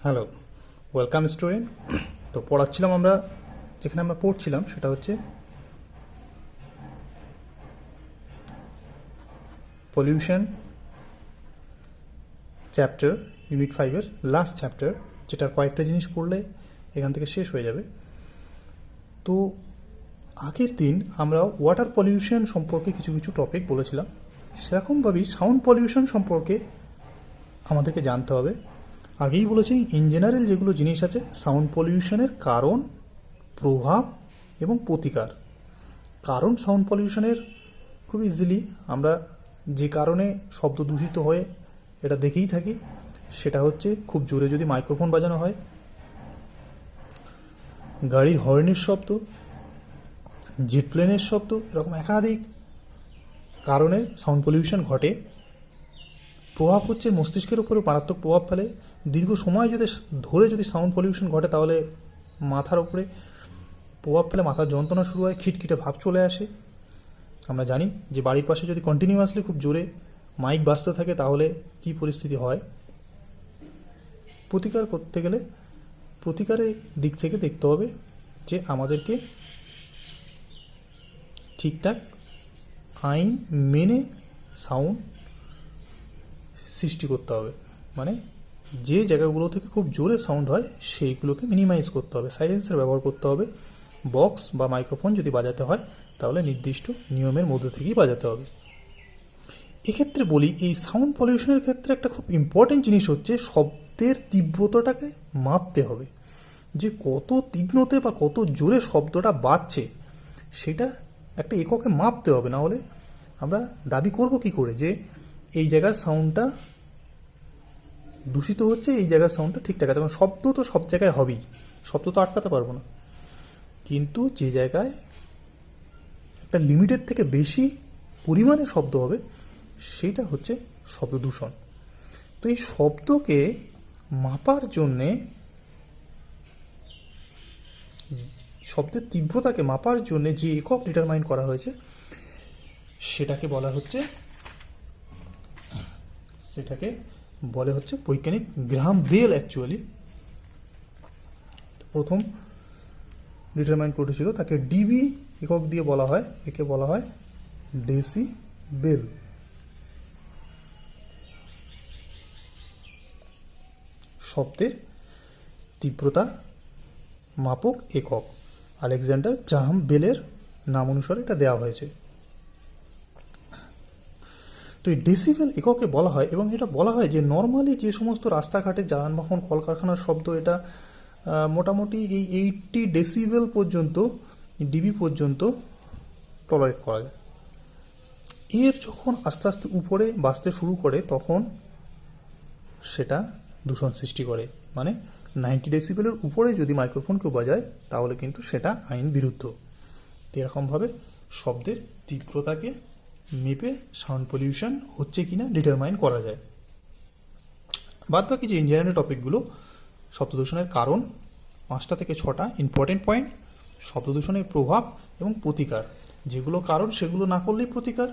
Hello, welcome student. তো পড়াচ্ছিলাম আমরা, যেখানে আমরা পড়ছিলাম সেটা হচ্ছে পলিউশন চ্যাপ্টার, ইউনিট 5-এর লাস্ট চ্যাপ্টার, যেটার কয়েকটা জিনিস পড়লে এখান থেকে শেষ হয়ে যাবে। তো আগের দিন আমরা ওয়াটার পলিউশন সম্পর্কে কিছু কিছু টপিক বলেছিলাম, সেরকমভাবেই সাউন্ড পলিউশন সম্পর্কে আমাদেরকে জানতে হবে। আগেই বলেছি, ইন জেনারেল যেগুলো জিনিস আছে সাউন্ড পলিউশনের কারণ, প্রভাব এবং প্রতিকার। কারণ সাউন্ড পলিউশনের খুব ইজিলি আমরা যে কারণে শব্দ দূষিত হয়ে এটা দেখেই থাকি, সেটা হচ্ছে খুব জোরে যদি মাইক্রোফোন বাজানো হয়, গাড়ির হর্নের শব্দ, জেট প্লেনের শব্দ, এরকম একাধিক কারণে সাউন্ড পলিউশন ঘটে। প্রভাব হচ্ছে মস্তিষ্কের উপরে মারাত্মক প্রভাব ফেলে। দীর্ঘ সময় যদি সাউন্ড পলিউশন ঘটে তাহলে মাথার উপরে প্রভাব ফেলে, মাথার যন্ত্রণা শুরু হয়, খিটখিটে ভাব চলে আসে। আমরা জানি যে বাড়ির পাশে যদি কন্টিনিউয়াসলি খুব জোরে মাইক বাজতে থাকে তাহলে কি পরিস্থিতি হয়। প্রতিকার করতে গেলে প্রতিকারের দিক থেকে দেখতে হবে যে আমাদেরকে ঠিকঠাক আইন মেনে সাউন্ড সৃষ্টি করতে হবে। মানে যে জায়গাগুলো থেকে খুব জোরে সাউন্ড হয় সেইগুলোকে মিনিমাইজ করতে হবে, সাইলেন্সার ব্যবহার করতে হবে। বক্স বা মাইক্রোফোন যদি বাজাতে হয় তাহলে নির্দিষ্ট নিয়মের মধ্যে থেকেই বাজাতে হবে। এক্ষেত্রে বলি, এই সাউন্ড পলিউশনের ক্ষেত্রে একটা খুব ইম্পর্টেন্ট জিনিস হচ্ছে শব্দের তীব্রতাটাকে মাপতে হবে। যে কত তীক্ষ্ণতে বা কত জোরে শব্দটা বাজছে সেটা একটা এককে মাপতে হবে, না হলে আমরা দাবি করব কি করে যে এই জায়গার সাউন্ডটা দূষিত হচ্ছে, এই জায়গার সাউন্ডটা ঠিকঠাক আছে। কারণ শব্দ তো সব জায়গায় হবেই, শব্দ তো আটকাতে পারবো না। কিন্তু যে জায়গায় একটা লিমিটের থেকে বেশি পরিমাণে শব্দ হবে সেটা হচ্ছে শব্দ দূষণ। তো এই শব্দকে মাপার জন্যে, শব্দের তীব্রতাকে মাপার জন্যে যে একক ডিটারমাইন করা হয়েছে সেটাকে বলে হচ্ছে বৈজ্ঞানিক গ্রাহাম বেল। অ্যাকচুয়ালি প্রথম ডিটারমাইন করেছিল, তাকে ডিবি একক দিয়ে বলা হয়, একে বলা হয় ডেসিবেল। শব্দের তীব্রতা মাপক একক আলেকজান্ডার গ্রাহাম বেলের নাম অনুসারে এটা দেওয়া হয়েছে। তো এই ডেসিবেল এককে বলা হয়, এবং এটা বলা হয় যে নর্মালি যে সমস্ত রাস্তাঘাটে যানবাহন, কলকারখানার শব্দ, এটা মোটামুটি এই 80 ডেসিবেল পর্যন্ত, ডিবি পর্যন্ত টলারেট করা যায়। এর যখন আস্তে আস্তে উপরে বাজতে শুরু করে তখন সেটা দূষণ সৃষ্টি করে। মানে 90 ডেসিবেলের উপরে যদি মাইক্রোফোন কেউ বাজায় তাহলে কিন্তু সেটা আইন বিরুদ্ধ। এরকমভাবে শব্দের তীব্রতাকে মেপে সাউন্ড পলিউশন হচ্ছে কিনা ডিটারমাইন করা যায়। বাদ বাকি যে ইঞ্জিনিয়ারিং টপিকগুলো, শব্দ দূষণের কারণ 5টা থেকে 6টা ইম্পর্টেন্ট পয়েন্ট, শব্দ দূষণের প্রভাব এবং প্রতিকার, যেগুলো কারণ সেগুলো না করলেই প্রতিকার।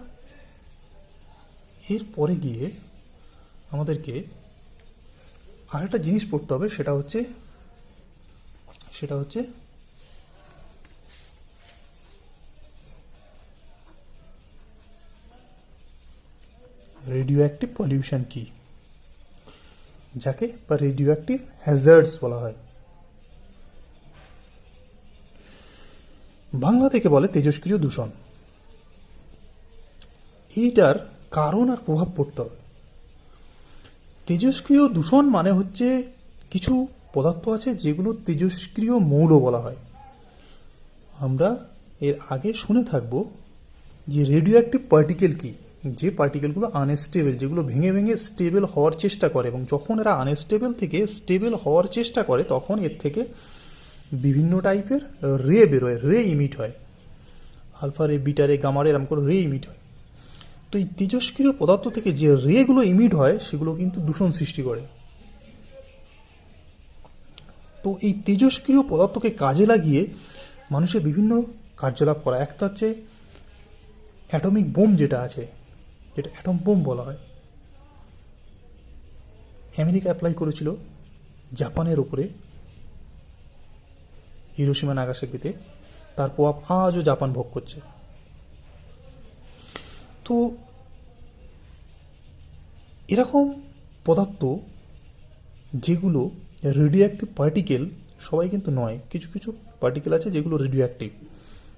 এরপরে গিয়ে আমাদেরকে আরেকটা জিনিস পড়তে হবে, সেটা হচ্ছে রেডিও অ্যাক্টিভ পলিউশন কি, যাকে বা রেডিও অ্যাক্টিভ হ্যাজার্ডস বলা হয়। বাংলা থেকে বলে তেজস্ক্রিয় দূষণ। এইটার কারণ আর প্রভাব পড়তে হবে। তেজস্ক্রিয় দূষণ মানে হচ্ছে কিছু পদার্থ আছে যেগুলো তেজস্ক্রিয় মৌল বলা হয়। আমরা এর আগে শুনে থাকবো যে রেডিও অ্যাক্টিভ পার্টিকেল কি, যে পার্টিকেলগুলো আনস্টেবল, যেগুলো ভেঙে ভেঙে স্টেবল হওয়ার চেষ্টা করে, এবং যখন এরা আনস্টেবল থেকে স্টেবল হওয়ার চেষ্টা করে তখন এর থেকে বিভিন্ন টাইপের রে বেরোয়, রে ইমিট হয়, আলফা রে, বিটা রে, গামা রে, এরকম করে রে ইমিট হয়। তো এই তেজস্ক্রিয় পদার্থ থেকে যে রেগুলো ইমিট হয় সেগুলো কিন্তু দূষণ সৃষ্টি করে। তো এই তেজস্ক্রিয় পদার্থকে কাজে লাগিয়ে মানুষের বিভিন্ন কার্যকলাপ করা। একটা হচ্ছে অ্যাটমিক বোম, যেটা আছে, যেটা অ্যাটম বোম বলা হয়, আমেরিকা অ্যাপ্লাই করেছিল জাপানের উপরে হিরোশিমা নাগাসাকিতে তার প্রভাব আজও জাপান ভোগ করছে। তো এরকম পদার্থ যেগুলো রেডিও অ্যাক্টিভ পার্টিকেল, সবাই কিন্তু নয়, কিছু কিছু পার্টিকেল আছে যেগুলো রেডিও অ্যাক্টিভ,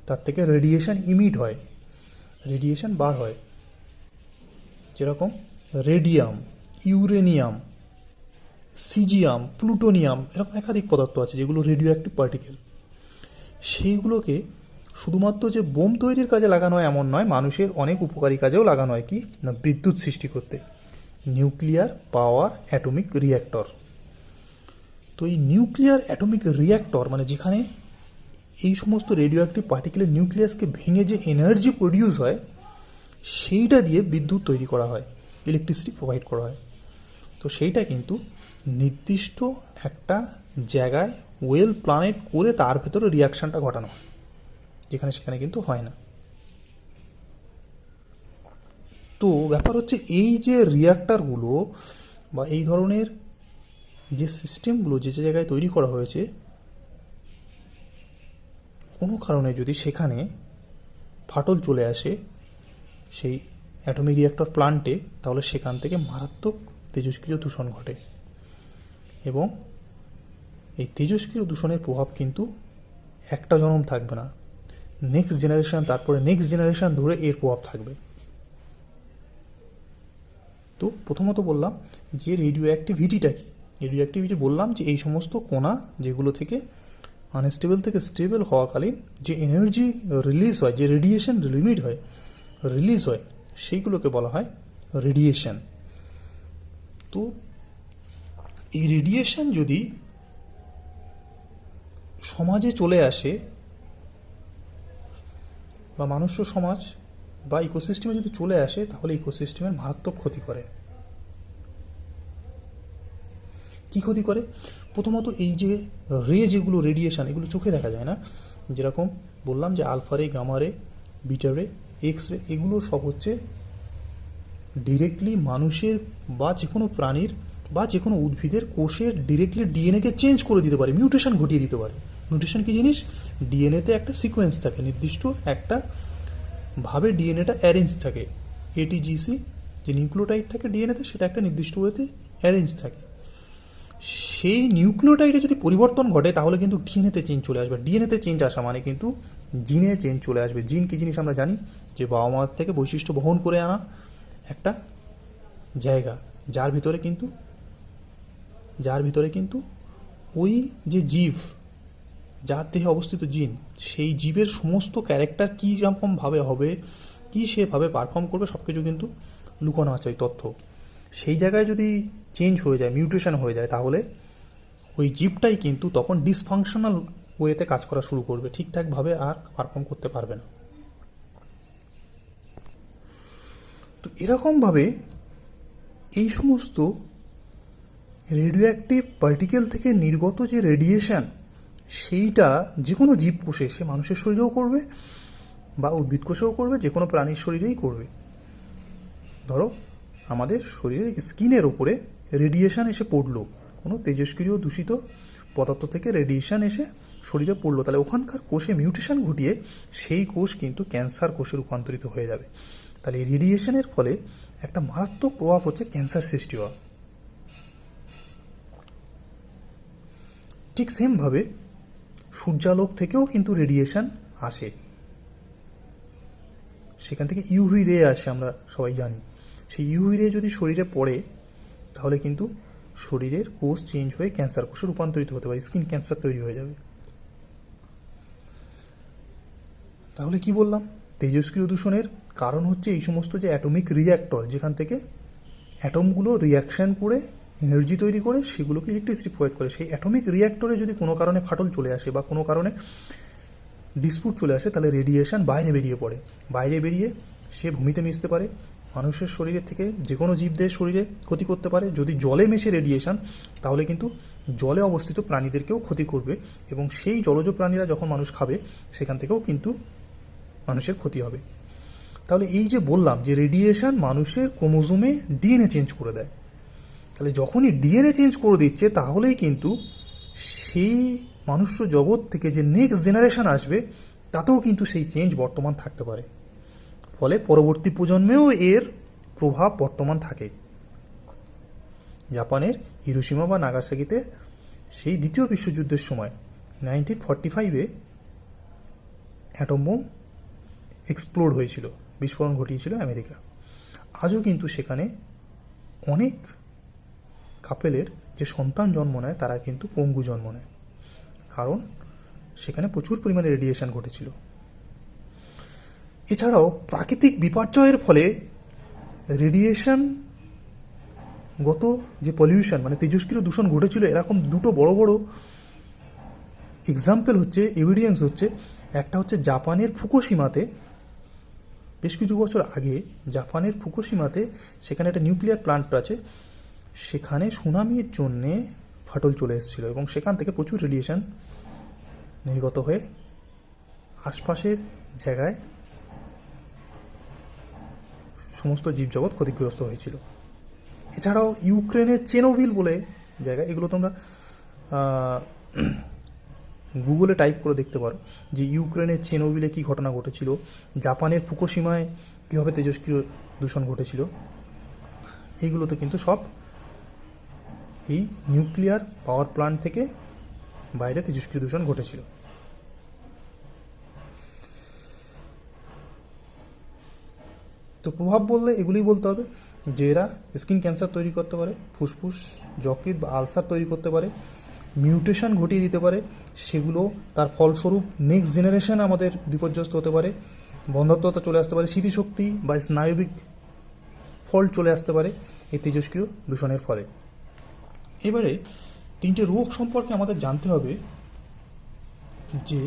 তার থেকে রেডিয়েশন ইমিট হয়, রেডিয়েশন বার হয়, যেরকম রেডিয়াম, ইউরেনিয়াম, সিজিয়াম, প্লুটোনিয়াম, এরকম একাধিক পদার্থ আছে যেগুলো রেডিও অ্যাক্টিভ পার্টিকেল। সেইগুলোকে শুধুমাত্র যে বোম তৈরির কাজে লাগানো হয় এমন নয়, মানুষের অনেক উপকারী কাজেও লাগানো হয়। কি না, বিদ্যুৎ সৃষ্টি করতে, নিউক্লিয়ার পাওয়ার অ্যাটমিক রিঅ্যাক্টর। তো এই নিউক্লিয়ার অ্যাটমিক রিঅ্যাক্টর মানে যেখানে এই সমস্ত রেডিও অ্যাক্টিভ পার্টিকেলের নিউক্লিয়াসকে ভেঙে যে এনার্জি প্রডিউস হয়, সেইটা দিয়ে বিদ্যুৎ তৈরি করা হয়, ইলেকট্রিসিটি প্রোভাইড করা হয়। তো সেইটা কিন্তু নির্দিষ্ট একটা জায়গায় ওয়েল প্ল্যানেট করে তার ভেতরে রিয়াকশানটা ঘটানো হয়, যেখানে সেখানে কিন্তু হয় না। তো ব্যাপার হচ্ছে এই যে রিয়াক্টারগুলো বা এই ধরনের যে সিস্টেমগুলো যে জায়গায় তৈরি করা হয়েছে, কোনো কারণে যদি সেখানে ফাটল চলে আসে সেই অ্যাটমিক রিয়াক্টর প্লান্টে, তাহলে সেখান থেকে মারাত্মক তেজস্ক্রিয় দূষণ ঘটে এবং এই তেজস্ক্রিয় দূষণের প্রভাব কিন্তু একটা জনম থাকবে না, নেক্সট জেনারেশন, তারপরে নেক্সট জেনারেশন ধরে এর প্রভাব থাকবে। তো প্রথমত বললাম যে রেডিও অ্যাক্টিভিটিটা কি। রেডিও অ্যাক্টিভিটি বললাম যে এই সমস্ত কণা যেগুলো থেকে আনস্টেবল থেকে স্টেবল হওয়াকালীন যে এনার্জি রিলিজ হয়, যে রেডিয়েশন লিমিট হয়, রিলিজ হয়, সেইগুলোকে বলা হয় রেডিয়েশন। তো এই রেডিয়েশন যদি সমাজে চলে আসে বা মানুষ্য সমাজ বা ইকোসিস্টেমে যদি চলে আসে, তাহলে ইকোসিস্টেমের মারাত্মক ক্ষতি করে। কি ক্ষতি করে? প্রথমত এই যে যেগুলো রেডিয়েশন, এগুলো চোখে দেখা যায় না, যেরকম বললাম যে আলফা রে, গামা রে, বিটা রে, এক্স রে, এগুলো সব হচ্ছে ডিরেক্টলি মানুষের বা যে কোনো প্রাণীর বা যে কোনো উদ্ভিদের কোষের ডিরেক্টলি ডিএনএকে চেঞ্জ করে দিতে পারে, মিউটেশন ঘটিয়ে দিতে পারে। মিউটেশন কি জিনিস? ডিএনএতে একটা সিকোয়েন্স থাকে, নির্দিষ্ট একটা ভাবে ডিএনএটা অ্যারেঞ্জ থাকে, এটিজিসি যে নিউক্লিওটাইড থাকে ডিএনএতে, সেটা একটা নির্দিষ্ট ওয়েতে অ্যারেঞ্জ থাকে। সেই নিউক্লিওটাইডে যদি পরিবর্তন ঘটে, তাহলে কিন্তু ডিএনএতে চেঞ্জ চলে আসবে। ডিএনএতে চেঞ্জ আসা মানে কিন্তু জিনে চেঞ্জ চলে আসবে। জিন কি জিনিস আমরা জানি, যে বাবা মার থেকে বৈশিষ্ট্য বহন করে আনা একটা জায়গা, যার ভিতরে কিন্তু ওই যে জীব, যার দেহে অবস্থিত জিন, সেই জীবের সমস্ত ক্যারেক্টার কী রকমভাবে হবে, কী সেভাবে পারফর্ম করবে, সব কিছু কিন্তু লুকানো আছে ওই তথ্য। সেই জায়গায় যদি চেঞ্জ হয়ে যায়, মিউটেশন হয়ে যায়, তাহলে ওই জীবটাই কিন্তু তখন ডিসফাংশনাল ওয়েতে কাজ করা শুরু করবে, ঠিকঠাকভাবে আর পারফর্ম করতে পারবে না। তো এরকমভাবে এই সমস্ত রেডিও অ্যাক্টিভ পার্টিকেল থেকে নির্গত যে রেডিয়েশন, সেইটা যে কোনো জীব কোষে, সে মানুষের শরীরেও করবে বা উদ্ভিদ কোষেও করবে, যে কোনো প্রাণীর শরীরেই করবে। ধরো আমাদের শরীরে স্কিনের ওপরে রেডিয়েশন এসে পড়লো, কোনো তেজস্ক্রিয় দূষিত পদার্থ থেকে রেডিয়েশন এসে শরীরে পড়লো, তাহলে ওখানকার কোষে মিউটেশন ঘটিয়ে সেই কোষ কিন্তু ক্যান্সার কোষে রূপান্তরিত হয়ে যাবে। তাহলে এই রেডিয়েশনের ফলে একটা মারাত্মক প্রভাব হচ্ছে ক্যান্সার সৃষ্টি হওয়া। ঠিক সেমভাবে সূর্যালোক থেকেও কিন্তু রেডিয়েশন আসে, সেখান থেকে ইউভি রে আসে, আমরা সবাই জানি। সেই ইউভি রে যদি শরীরে পড়ে, তাহলে কিন্তু শরীরের কোষ চেঞ্জ হয়ে ক্যান্সার কোষে রূপান্তরিত হতে পারে, স্কিন ক্যান্সার তৈরি হয়ে যাবে। তাহলে কি বললাম? তেজস্ক্রিয় দূষণের কারণ হচ্ছে এই সমস্ত যে অ্যাটমিক রিঅ্যাক্টর, যেখান থেকে অ্যাটমগুলো রিয়াকশান করে এনার্জি তৈরি করে সেগুলোকে ইলেকট্রিসিটি প্রোভাইড করে। সেই অ্যাটমিক রিঅ্যাক্টরে যদি কোনো কারণে ফাটল চলে আসে বা কোনো কারণে ডিসপুট চলে আসে, তাহলে রেডিয়েশন বাইরে বেরিয়ে পড়ে। বাইরে বেরিয়ে সে ভূমিতে মিশতে পারে, মানুষের শরীরে থেকে যে কোনো জীবদের শরীরে ক্ষতি করতে পারে। যদি জলে মেশে রেডিয়েশন, তাহলে কিন্তু জলে অবস্থিত প্রাণীদেরকেও ক্ষতি করবে, এবং সেই জলজ প্রাণীরা যখন মানুষ খাবে, সেখান থেকেও কিন্তু মানুষের ক্ষতি হবে। তাহলে এই যে বললাম যে রেডিয়েশন মানুষের ক্রোমোজোমে ডিএনএ চেঞ্জ করে দেয়, তাহলে যখনই ডিএনএ চেঞ্জ করে দিচ্ছে তাহলেই কিন্তু সেই মানুষ্য জগৎ থেকে যে নেক্সট জেনারেশন আসবে তাতেও কিন্তু সেই চেঞ্জ বর্তমান থাকতে পারে, ফলে পরবর্তী প্রজন্মেও এর প্রভাব বর্তমান থাকে। জাপানের হিরোশিমা বা নাগাসাকিতে সেই দ্বিতীয় বিশ্বযুদ্ধের সময় 1945-এ অ্যাটম বোম এক্সপ্লোড হয়েছিল, বিস্ফোরণ ঘটিয়েছিল আমেরিকা। আজও কিন্তু সেখানে অনেক কাপেলের যে সন্তান জন্ম নেয় তারা কিন্তু পঙ্গু জন্ম নেয়, কারণ সেখানে প্রচুর পরিমাণে রেডিয়েশন ঘটেছিল। এছাড়াও প্রাকৃতিক বিপর্যয়ের ফলে রেডিয়েশন গত যে পলিউশন মানে তেজস্ক্রিয় দূষণ ঘটেছিল, এরকম দুটো বড় বড় এক্সাম্পল হচ্ছে, এভিডেন্স হচ্ছে। একটা হচ্ছে জাপানের ফুকুশিমাতে, বেশ কিছু বছর আগে জাপানের ফুকুশিমাতে সেখানে একটা নিউক্লিয়ার প্লান্ট আছে, সেখানে সুনামির জন্যে ফাটল চলে এসেছিলো এবং সেখান থেকে প্রচুর রেডিয়েশন নির্গত হয়ে আশপাশের জায়গায় সমস্ত জীবজগৎ ক্ষতিগ্রস্ত হয়েছিল। এছাড়াও ইউক্রেনের চেনোবিল বলে জায়গা, এগুলো তোমরা গুগলে টাইপ করে দেখতে পারো যে ইউক্রেনের চেনোবিলে কী ঘটনা ঘটেছিল, জাপানের ফুকুশিমায় কীভাবে তেজস্ক্রিয় দূষণ ঘটেছিল। এইগুলোতে কিন্তু সব এই নিউক্লিয়ার পাওয়ার প্ল্যান্ট থেকে বাইরে তেজস্ক্রিয় দূষণ ঘটেছিল। তো প্রভাব বললে এগুলিই বলতে হবে যে এরা স্কিন ক্যান্সার তৈরি করতে পারে, ফুসফুস যকৃৎ বা আলসার তৈরি করতে পারে, মিউটেশন ঘটিয়ে দিতে পারে, সেগুলো তার ফলস্বরূপ নেক্সট জেনারেশন আমাদের বিপর্যস্ত হতে পারে, বন্ধ্যাত্বতা চলে আসতে পারে, স্মৃতিশক্তি বা স্নায়বিক ফল্ট চলে আসতে পারে এই তেজস্ক্রিয় দূষণের ফলে। এবারে তিনটে রোগ সম্পর্কে আমাদের জানতে হবে যে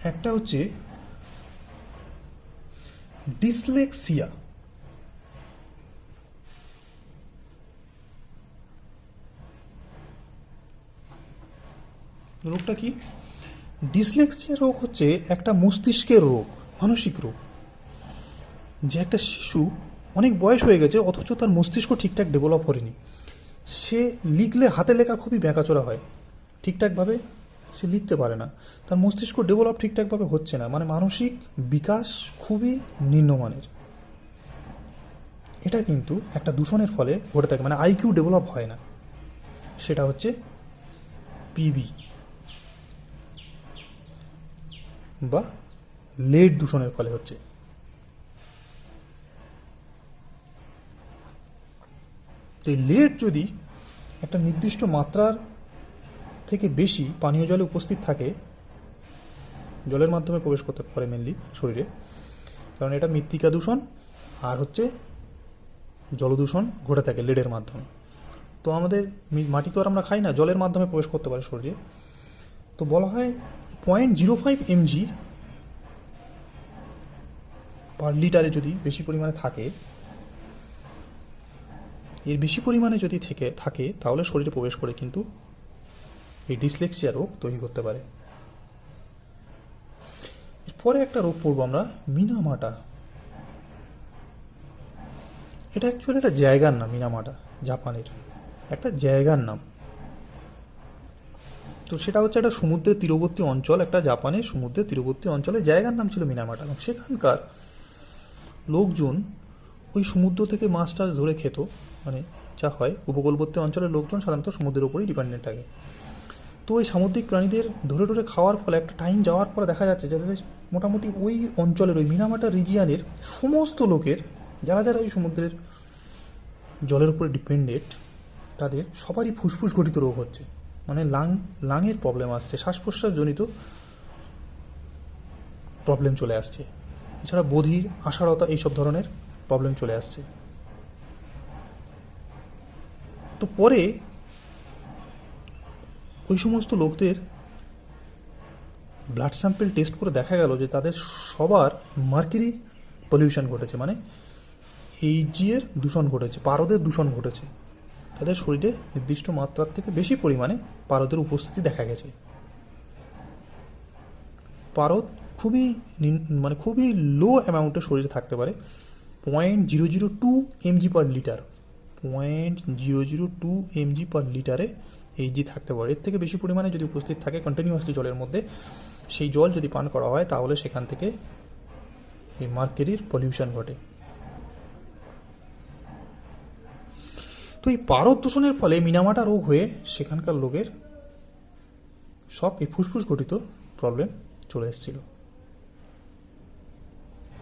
একটা হচ্ছে ডিসলেক্সিয়া। রোগটা কি? ডিসলেক্সিয়া রোগ হচ্ছে একটা মস্তিষ্কের রোগ, মানসিক রোগ, যে একটা শিশু অনেক বয়স হয়ে গেছে অথচ তার মস্তিষ্ক ঠিকঠাক ডেভেলপ করেনি। সে লিখলে হাতে লেখা খুবই ব্যাঁকাচোরা হয়, ঠিকঠাকভাবে সে লিখতে পারে না, তার মস্তিষ্ক ডেভেলপ ঠিকঠাকভাবে হচ্ছে না, মানে মানসিক বিকাশ খুবই নিম্নমানের। এটা কিন্তু একটা দূষণের ফলে ঘটে থাকে, মানে আইকিউ ডেভেলপ হয় না। সেটা হচ্ছে পিবি বা লেড দূষণের ফলে হচ্ছে। তো এই লেড যদি একটা নির্দিষ্ট মাত্রার থেকে বেশি পানীয় জলে উপস্থিত থাকে, জলের মাধ্যমে প্রবেশ করতে পারে মেনলি শরীরে, কারণ এটা মৃত্তিকা দূষণ আর হচ্ছে জলদূষণ ঘটে থাকে লেডের মাধ্যমে। তো আমাদের মাটি তো আর আমরা খাই না, জলের মাধ্যমে প্রবেশ করতে পারে শরীরে। তো বলা হয় 0.05 mg পার লিটারে যদি বেশি পরিমাণে থাকে, এর বেশি পরিমাণে যদি থাকে তাহলে শরীরে প্রবেশ করে কিন্তু এই ডিসলেক্সিয়া রোগ তৈরি করতে পারে। এরপরে একটা রোগ পড়বো আমরা, মিনামাটা। এটা অ্যাকচুয়ালি একটা জায়গার নাম, মিনামাটা জাপানের একটা জায়গার নাম। তো সেটা হচ্ছে একটা সমুদ্রের তীরবর্তী অঞ্চল, একটা জাপানের সমুদ্রের তীরবর্তী অঞ্চলে জায়গার নাম ছিল মিনামাটা। এবং সেখানকার লোকজন ওই সমুদ্র থেকে মাছ টাছ ধরে খেত, মানে যা হয় উপকূলবর্তী অঞ্চলের লোকজন সাধারণত সমুদ্রের উপরেই ডিপেন্ডেন্ট থাকে। তো ওই সামুদ্রিক প্রাণীদের ধরে ধরে খাওয়ার ফলে একটা টাইম যাওয়ার পরে দেখা যাচ্ছে যাতে মোটামুটি ওই অঞ্চলের ওই মিনামাটা রিজিয়ানের সমস্ত লোকের, যারা যারা ওই সমুদ্রের জলের উপরে ডিপেন্ডেন্ট, তাদের সবারই ফুসফুস ঘটিত রোগ হচ্ছে, মানে লাংয়ের প্রবলেম আসছে, শ্বাস প্রশ্বাসজনিত প্রবলেম চলে আসছে। এছাড়া বধির, আশারতা এইসব ধরনের প্রবলেম চলে আসছে। তো পরে ওই সমস্ত লোকদের ব্লাড স্যাম্পল টেস্ট করে দেখা গেল যে তাদের সবার মার্কিরি পলিউশন ঘটেছে, মানে এইচজিএর দূষণ ঘটেছে, পারদের দূষণ ঘটেছে। তাদের শরীরে নির্দিষ্ট মাত্রার থেকে বেশি পরিমাণে পারদের উপস্থিতি দেখা গেছে। পারদ খুবই মানে খুবই লো অ্যামাউন্টে শরীরে থাকতে পারে, 0.002 mg পার লিটার, 0.002 mg পার লিটারে এইচজি থাকতে পারে। এর থেকে বেশি পরিমাণে যদি উপস্থিত থাকে কন্টিনিউয়াসলি জলের মধ্যে, সেই জল যদি পান করা হয় তাহলে সেখান থেকে এই মার্কেরির পলিউশন ঘটে। তো এই পারদ দূষণের ফলে মিনামাটা রোগ হয়ে সেখানকার লোকের সব এই ফুসফুস ঘটিত প্রবলেম চলে এসেছিল।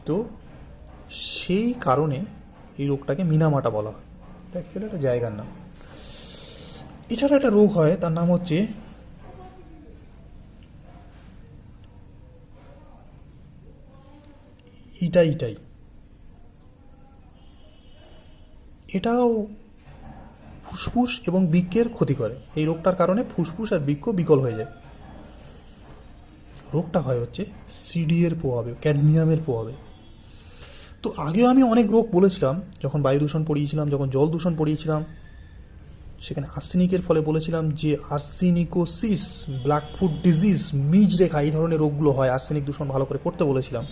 তো সেই কারণে এই রোগটাকে মিনামাটা বলা হয়, এটা অ্যাকচুয়ালি একটা জায়গার নাম। এছাড়া একটা রোগ হয়, তার নাম হচ্ছে ইটাই। এটাও ফুসফুস এবং বৃক্কের ক্ষতি করে। এই রোগটার কারণে ফুসফুস আর বৃক্ক বিকল হয়ে যায়। রোগটা হয় হচ্ছে সিডিএর প্রভাবে, ক্যাডমিয়ামের প্রভাবে। তো আগেও আমি অনেক রোগ বলেছিলাম, যখন বায়ু দূষণ পড়িয়েছিলাম, যখন জল দূষণ পড়িয়েছিলাম, সেখানে আর্সেনিকের ফলে বলেছিলাম যে আর্সেনিকোসিস, ব্ল্যাকফুট ডিজিজ, মিজ রেখা, এই ধরনের রোগগুলো হয়। আর্সেনিক দূষণ ভালো করে পড়তে বলেছিলাম।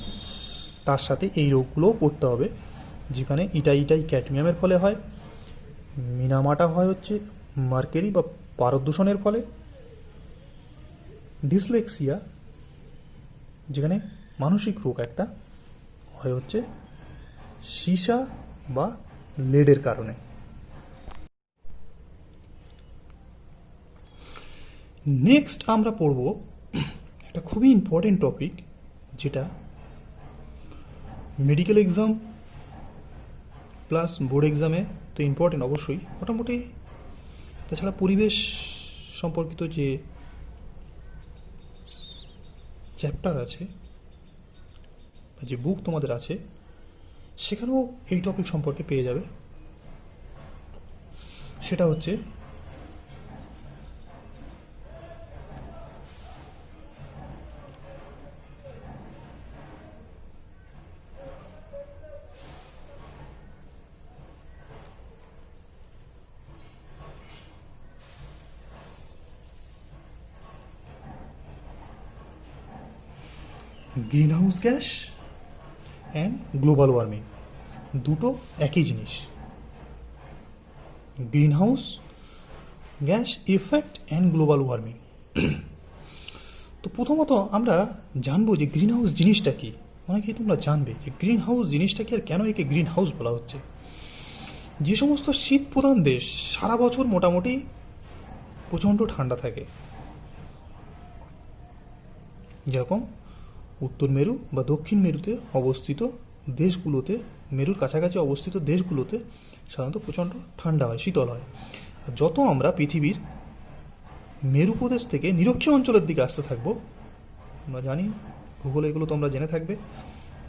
তার সাথে এই রোগগুলোও পড়তে হবে, যেখানে ইটাই ক্যাডমিয়ামের ফলে হয়, মিনামাটা হয় হচ্ছে মার্কেরি বা পারদ দূষণের ফলে, ডিসলেক্সিয়া যেখানে মানসিক রোগ একটা হয় হচ্ছে সীসা বা লেডের কারণে। নেক্সট আমরা পড়ব একটা খুবই ইম্পর্টেন্ট টপিক, যেটা মেডিকেল এক্সাম প্লাস বোর্ড এক্সামে তো ইম্পর্টেন্ট অবশ্যই, মোটামুটি। তাছাড়া পরিবেশ সম্পর্কিত যে চ্যাপ্টার আছে বা যে বুক তোমাদের আছে, সেখানেও এই টপিক সম্পর্কে পেয়ে যাবে। সেটা হচ্ছে greenhouse gas and global warming, দুটো একই জিনিস। Greenhouse gas effect and global warming. তো প্রথমত আমরা জানবো যে গ্রিন হাউস জিনিসটা কি। অনেকেই তোমরা জানবে যে গ্রিন হাউস জিনিসটা কি আর কেন একে গ্রিন হাউস বলা হচ্ছে। যে সমস্ত শীত প্রধান দেশ সারা বছর মোটামুটি প্রচণ্ড ঠান্ডা থাকে, যেরকম উত্তর মেরু বা দক্ষিণ মেরুতে অবস্থিত দেশগুলোতে, মেরুর কাছাকাছি অবস্থিত দেশগুলোতে সাধারণত প্রচণ্ড ঠান্ডা হয়, শীতল হয়। আর যত আমরা পৃথিবীর মেরু প্রদেশ থেকে নিরক্ষীয় অঞ্চলের দিকে আসতে থাকবো, আমরা জানি ভূগোলে এগুলো তোমরা জেনে থাকবে,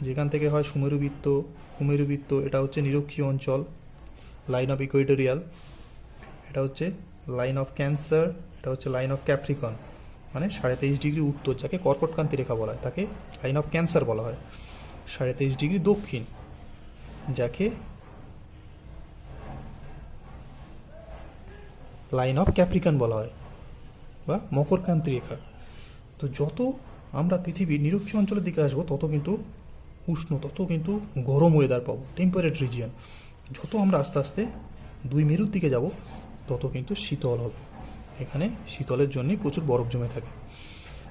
যেখান থেকে হয় সুমেরুবৃত্ত, এটা হচ্ছে নিরক্ষীয় অঞ্চল, লাইন অফ ইকুয়েটোরিয়াল, এটা হচ্ছে লাইন অফ ক্যান্সার, এটা হচ্ছে লাইন অফ ক্যাপ্রিকন, মানে 23.5 ডিগ্রি উত্তর, যাকে কর্কটক্রান্তি রেখা বলা হয়, তাকে লাইন অফ ক্যান্সার বলা হয়। 23.5 ডিগ্রি দক্ষিণ, যাকে লাইন অফ ক্যাপ্রিকন বলা হয় বা মকরক্রান্তি রেখা। তো যত আমরা পৃথিবীর নিরক্ষীয় অঞ্চলের দিকে আসবো তত কিন্তু উষ্ণ, তত কিন্তু গরম ওয়েদার পাবো, টেম্পারেট রিজিয়ন। যত আমরা আস্তে আস্তে দুই মেরুর দিকে যাব তত কিন্তু শীতল হবে, এখানে শীতলের জন্যই প্রচুর বরফ জমে থাকে।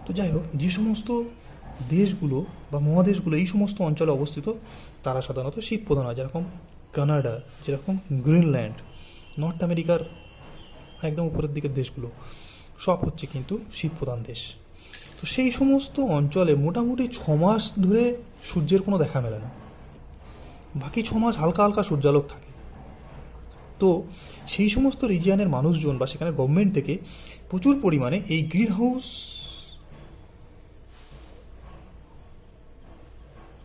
তো যাই হোক, যে সমস্ত দেশগুলো বা মহাদেশগুলো এই সমস্ত অঞ্চলে অবস্থিত, তারা সাধারণত শীত প্রধান হয়, যেরকম কানাডা, যেরকম গ্রিনল্যান্ড, নর্থ আমেরিকার একদম উপরের দিকের দেশগুলো সব হচ্ছে কিন্তু শীত প্রধান দেশ। তো সেই সমস্ত অঞ্চলে মোটামুটি 6 মাস ধরে সূর্যের কোনো দেখা মেলে না, বাকি 6 মাস হালকা হালকা সূর্যালোক থাকে। তো সেই সমস্ত রিজিয়নের মানুষজন বা সেখানে গভর্নমেন্ট থেকে প্রচুর পরিমাণে এই গ্রিন হাউস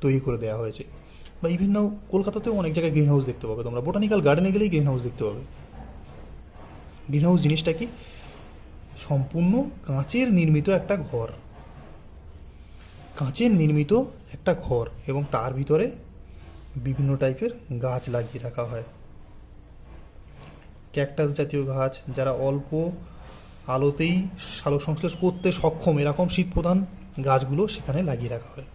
তৈরি করে দেওয়া হয়েছে। বা ইভেন নাও কলকাতাতেও অনেক জায়গায় গ্রিন হাউস দেখতে পাবে তোমরা, বোটানিক্যাল গার্ডেনে গেলেই গ্রিন হাউস দেখতে পাবে। গ্রিন হাউস জিনিসটা কি? সম্পূর্ণ কাঁচের নির্মিত একটা ঘর, কাঁচের নির্মিত একটা ঘর, এবং তার ভিতরে বিভিন্ন টাইপের গাছ লাগিয়ে রাখা হয়। ক্যাকটাস জাতীয় গাছ, যারা অল্প আলোতেই সালোক সংশ্লেষ করতে সক্ষম, এরকম শীত প্রধান গাছগুলো সেখানে লাগিয়ে রাখা হয়।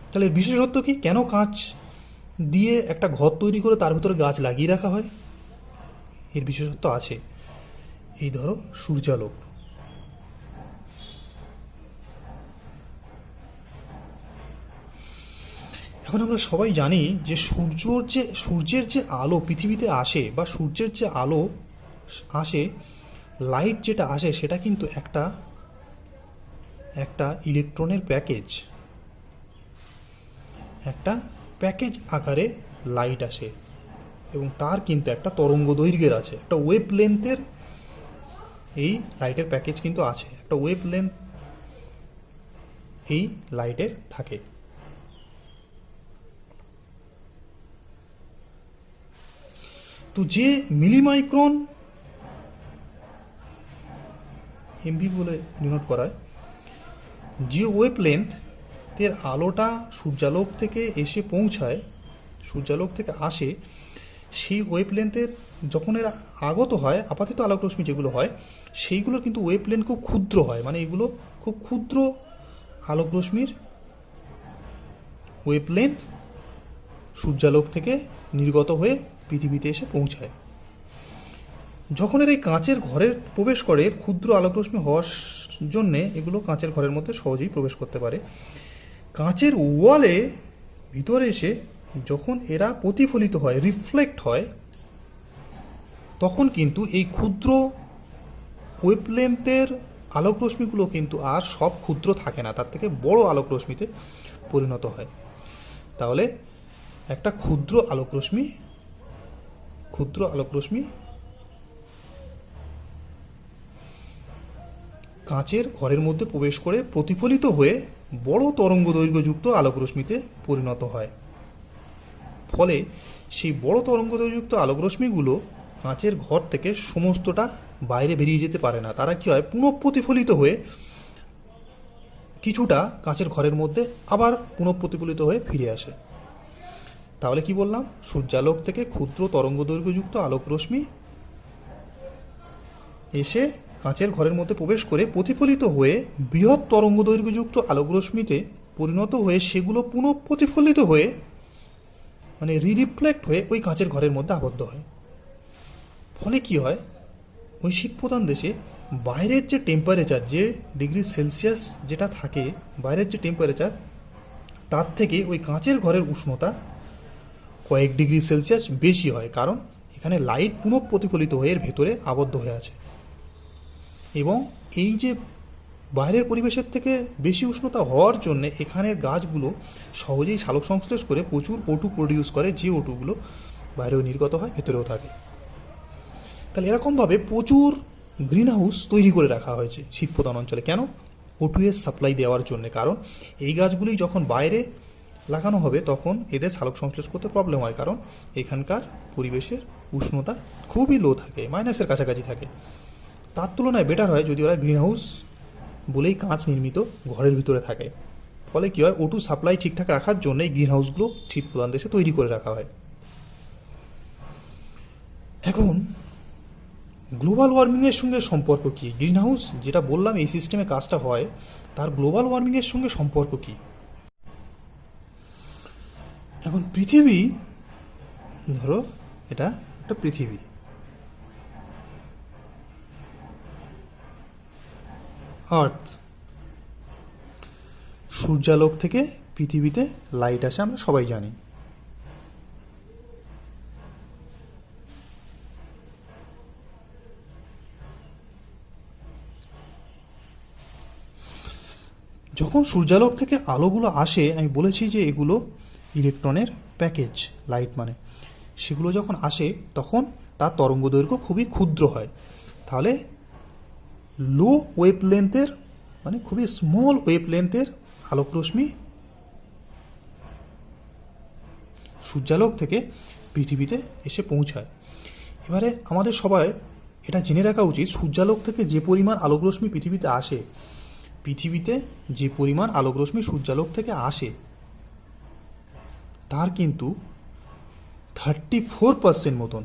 তাহলে এর বিশেষত্ব কি? কেন কাঁচ দিয়ে একটা ঘর তৈরি করে তার ভিতরে গাছ লাগিয়ে রাখা হয়? এর বিশেষত্ব আছে। এই ধরো সূর্যালোক, এখন আমরা সবাই জানি যে সূর্যের যে আলো পৃথিবীতে আসে, বা সূর্যের যে আলো আসে, লাইট যেটা আসে, সেটা কিন্তু একটা ইলেকট্রনের প্যাকেজ আকারে লাইট আসে, এবং তার কিন্তু একটা তরঙ্গ দৈর্ঘ্যের আছে, একটা ওয়েভ লেন্থের এই লাইটের প্যাকেজ কিন্তু আছে, একটা ওয়েভ লেন্থ এই লাইটের থাকে। তো যে মিলিমাইক্রন এমভি বলে ডিনোট করায়, যে ওয়েভ লেন্থের আলোটা সূর্যালোক থেকে এসে পৌঁছায়, সূর্যালোক থেকে আসে, সেই ওয়েভ লেন্থের যখন এরা আগত হয়, আপাতিত আলোক রশ্মি যেগুলো হয়, সেইগুলোর কিন্তু ওয়েভ লেন্থ খুব ক্ষুদ্র হয়, মানে এগুলো খুব ক্ষুদ্র আলোক রশ্মির ওয়েভ লেন্থ সূর্যালোক থেকে নির্গত হয়ে পৃথিবীতে এসে পৌঁছায়। যখন এর এই কাঁচের ঘরে প্রবেশ করে, ক্ষুদ্র আলোকরশ্মি হওয়ার জন্যে এগুলো কাঁচের ঘরের মধ্যে সহজেই প্রবেশ করতে পারে। কাঁচের ওয়ালে ভিতরে এসে যখন এরা প্রতিফলিত হয়, রিফ্লেক্ট হয়, তখন কিন্তু এই ক্ষুদ্র ওয়েভলেন্থের আলোকরশ্মিগুলো কিন্তু আর সব ক্ষুদ্র থাকে না, তার থেকে বড় আলোকরশ্মিতে পরিণত হয়। তাহলে একটা ক্ষুদ্র আলোকরশ্মি কাঁচের ঘরের মধ্যে প্রবেশ করে প্রতিফলিত হয়ে বড় তরঙ্গ দৈর্ঘ্যযুক্ত আলোকরশ্মিতে পরিণত হয়। ফলে সেই বড় তরঙ্গ দৈর্ঘ্যযুক্ত আলোকরশ্মিগুলো কাঁচের ঘর থেকে সমস্তটা বাইরে বেরিয়ে যেতে পারে না। তারা কি হয়, পুনঃপ্রতিফলিত হয়ে কিছুটা কাঁচের ঘরের মধ্যে আবার পুনঃপ্রতিফলিত হয়ে ফিরে আসে। তাহলে কি বললাম? সূর্যালোক থেকে ক্ষুদ্র তরঙ্গ দৈর্ঘ্যযুক্ত আলোকরশ্মি এসে কাঁচের ঘরের মধ্যে প্রবেশ করে প্রতিফলিত হয়ে বৃহৎ তরঙ্গ দৈর্ঘ্যযুক্ত আলোকরশ্মিতে পরিণত হয়ে সেগুলো পুনঃপ্রতিফলিত হয়ে, মানে রিফ্লেক্ট হয়ে ওই কাঁচের ঘরের মধ্যে আবদ্ধ হয়। ফলে কি হয়, ওই শীতপ্রধান দেশে বাইরের যে টেম্পারেচার, যে ডিগ্রি সেলসিয়াস যেটা থাকে, বাইরের যে টেম্পারেচার, তার থেকে ওই কাঁচের ঘরের উষ্ণতা কয়েক ডিগ্রি সেলসিয়াস বেশি হয়, কারণ এখানে লাইট পুনঃপ্রতিফলিত হয়ে এর ভেতরে আবদ্ধ হয়ে আছে। এবং এই যে বাইরের পরিবেশের থেকে বেশি উষ্ণতা হওয়ার জন্য এখানের গাছগুলো সহজেই সালোক সংশ্লেষ করে প্রচুর O2 প্রডিউস করে, যে O2গুলো বাইরেও নির্গত হয়, ভেতরেও থাকে। তাহলে এরকমভাবে প্রচুর গ্রিন হাউস তৈরি করে রাখা হয়েছে শীতপ্রধান অঞ্চলে। কেন? O2 এর সাপ্লাই দেওয়ার জন্য। কারণ এই গাছগুলি যখন বাইরে লাগানো হবে তখন এদের সালোক সংশ্লেষ করতে প্রবলেম হয়, কারণ এখানকার পরিবেশের উষ্ণতা খুবই লো থাকে, মাইনাসের কাছাকাছি থাকে। তার তুলনায় বেটার হয় যদি ওরা গ্রিন হাউস বলেই কাঁচ নির্মিত ঘরের ভিতরে থাকে। ফলে কী হয়, O2 সাপ্লাই ঠিকঠাক রাখার জন্য এই গ্রিন হাউসগুলো শীতপ্রধান দেশে তৈরি করে রাখা হয়। এখন গ্লোবাল ওয়ার্মিংয়ের সঙ্গে সম্পর্ক কী? গ্রিন হাউস যেটা বললাম এই সিস্টেমে কাজটা হয়, তার গ্লোবাল ওয়ার্মিংয়ের সঙ্গে সম্পর্ক কী? এখন পৃথিবী, ধরো এটা একটা পৃথিবী, আর্থ, সূর্যালোক থেকে পৃথিবীতে লাইট আসে, আমরা সবাই জানি। যখন সূর্যালোক থেকে আলোগুলো আসে, আমি বলেছি যে এগুলো ইলেকট্রনের প্যাকেজ, লাইট মানে, সেগুলো যখন আসে তখন তার তরঙ্গ দৈর্ঘ্য খুবই ক্ষুদ্র হয়। তাহলে লো ওয়েভ লেন্থের, মানে খুবই স্মল ওয়েভ লেন্থের আলোকরশ্মি সূর্যালোক থেকে পৃথিবীতে এসে পৌঁছায়। এবারে আমাদের সবাই এটা জেনে রাখা উচিত, সূর্যালোক থেকে যে পরিমাণ আলোকরশ্মি পৃথিবীতে আসে, পৃথিবীতে যে পরিমাণ আলোকরশ্মি সূর্যালোক থেকে আসে, তার কিন্তু 34% মতন,